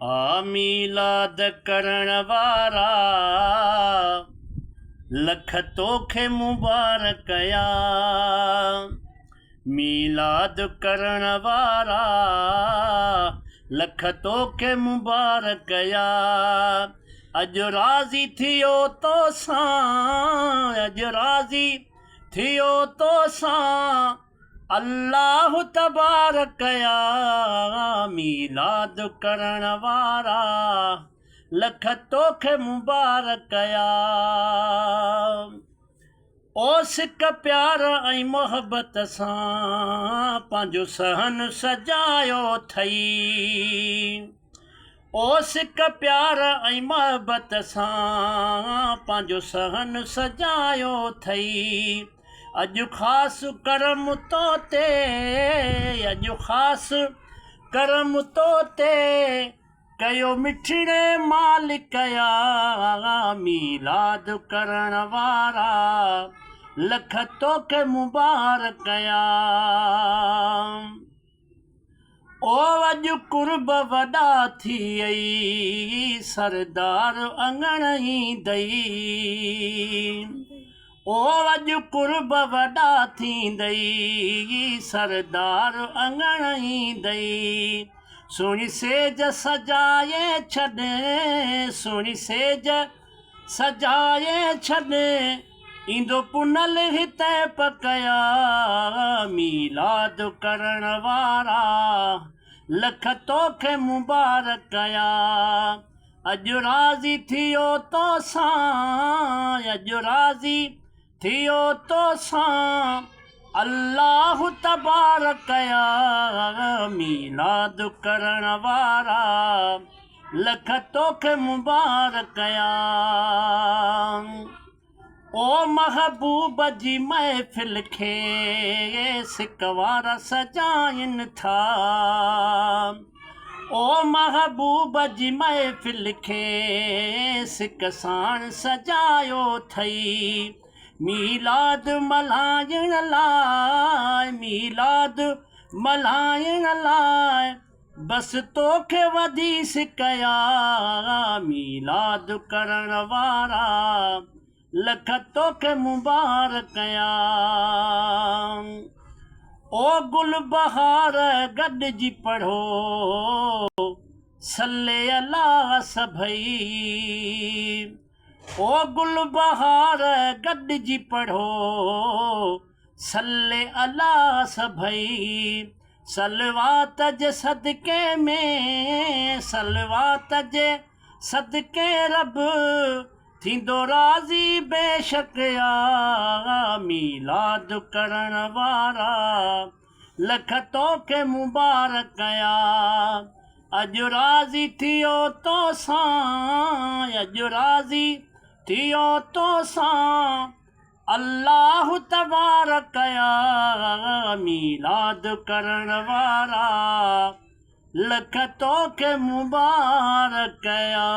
मीलाद करण वारा लख तोखे मुबारक या। मीलाद करण वारा लख तोखे मुबारक या। अॼु राज़ी थियो तो सां, अॼु राज़ी थियो तो सां अल्लाह तबारक या। मीलाद करण वारा लख तोखे मुबारक या। ओ सिक प्यार ऐं मोहबत सां पंहिंजो सहन सजायो अथई। ओ सिक प्यार ऐं मोहबत सां पंहिंजो सहन सजायो अथई। अॼु ख़ासि करम तो ते, अॼु ख़ासि करम तो ते कयो मिठड़े मालिक या। मीलाद करण वारा लख तोखे मुबारक या। ओ अॼु कुर्ब वॾा थी आई सरदार अङण ई दई। ओ अॼु कुर्ब वॾा थींदई सरदार अङण ई दई। सुहिणी सेज सजाए छॾे, सुहिणी सेज सजाए छॾे ईंदो पुनल हिते पकया। मीलाद करण वारा लख तोखे मुबारक या। अॼु राज़ी थियो तो सां, अॼु राज़ी थियो तो सां अल्लाह तबारक या। मीलाद करण वारा लख तोखे मुबारक या। ओ महबूब जी महफ़िल खे सिक वारा सजाइनि था। ओ महबूब जी महफ़िल खे सिक साण सजायो अथई। मीलाद मल्हाइण लाइ, मीलाद मल्हाइण लाइ बसि तोखे वधी सिक या। मीलाद करण वारा लख तोखे मुबारक या। ओ गुल बहार गॾिजी पढ़ो सल्ले अला सभई। ओ गुल बहार गॾिजी पढ़ो सल्ले अला सभई। सलवात जे सदके में, सलवात जे सदके रब थींदो राज़ी बेशक या। मीलाद करण वारा लख तोखे मुबारक या। अॼु राज़ी थियो तो सां, अॼु राज़ी थियो तो सां अल्लाह तबारक या। मीलाद करण वारा लख तोखे मुबारक या।